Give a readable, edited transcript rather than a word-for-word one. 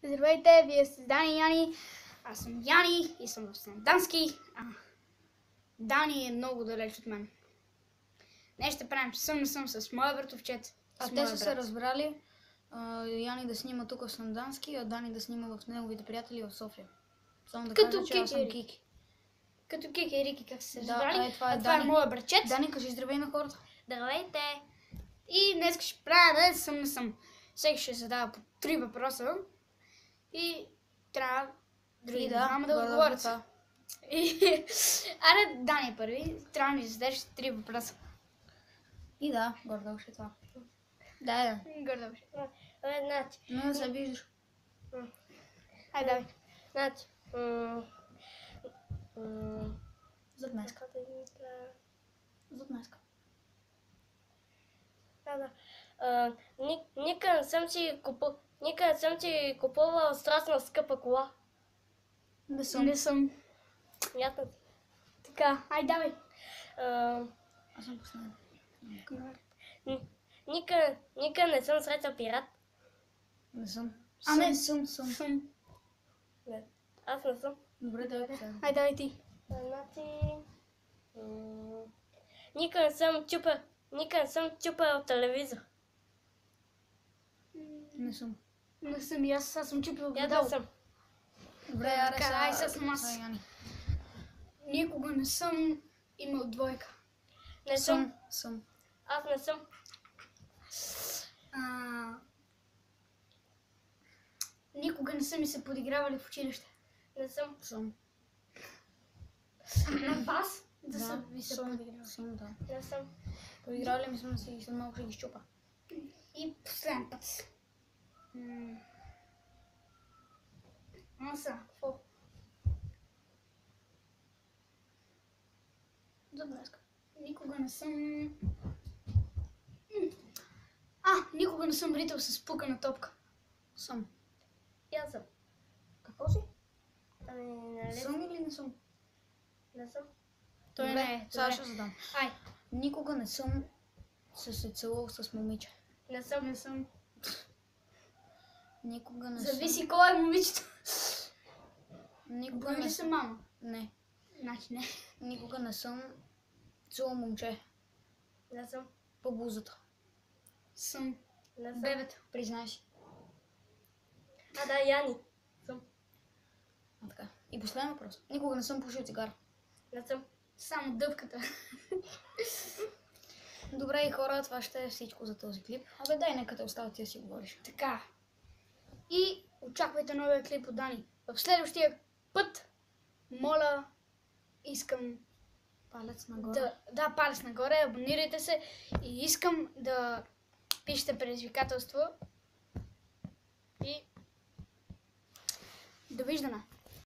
Здравейте, вие сте Дани и Яни. Аз съм Яни и съм в Сандански. Дани е много далеч от мен. Днес ще правим съм с моя братовчет. Те са се разбрали Яни да снима тук в Сандански, а Дани да снима в неговите приятели в София. Само да кажа, че аз съм Кики. Като Кики и Рики, как са се разбрали. Да, това е това е моя братчет. Дани, кажи здравей на хората. Здравейте! И днес ще правя съм. Всеки ще задава по 3 въпроса. И трябва други двама да отговорят. Аре, Дани първи. Трябва да ми зададеш 3 въпроса. И да, гордо ще това. Да. Гордо ще. Значи. Но да се виждаш. Айде, давай. Значи. За днеска. За днеска. Никъде не съм си купувал страшно скъпа кола. Не съм. Ясно. Така, айде, давай. Аз съм последен. Никъде не съм срещал пират. Не съм. Съм. Не. Аз не съм. Добре, давай последен. Айде, давай ти. Значи. Никъде не съм чупал телевизор. Не съм. Не съм и аз съм чупил Я гледал. да съм. Добре, аре Така, ай сега съм аз. Яни. Никога не съм имал двойка. Не съм. Съм. Аз не съм. Никога не са ми се подигравали в училище. Не съм. Съм. На вас? Да са Да, ви се съм. подигравали. Съм, да. Не съм. Поиграли ми съм си и след малко ще ги щупа. И последен път. Са, какво? За днеска. Никога не съм... никога не съм ритал с пукана топка. Съм. И аз съм. Какво си? Нали? Съм или не съм? Не съм. Той Добре, не е. сега ще задам. Ай, Никога не съм се целувал с момиче. Не съм. не съм. Никога не Зависи кой е момичето. Никога Бъде не ли съм мама? Не. Значи не. Никога не съм целувал момче Не съм. по бузата. Съм. Не съм. Бебето. Признай си. Да, Яни. Съм. Така. И последен въпрос. Никога не съм пушил цигара. Не съм. Само дъвката. Добре, и хора, това ще е всичко за този клип. Абе, дай, нека те остава ти да си говориш. Така. И очаквайте новия клип от Дани. В следващия път, моля, искам Палец нагоре. палец нагоре, абонирайте се и искам да пишете предизвикателство и довиждане.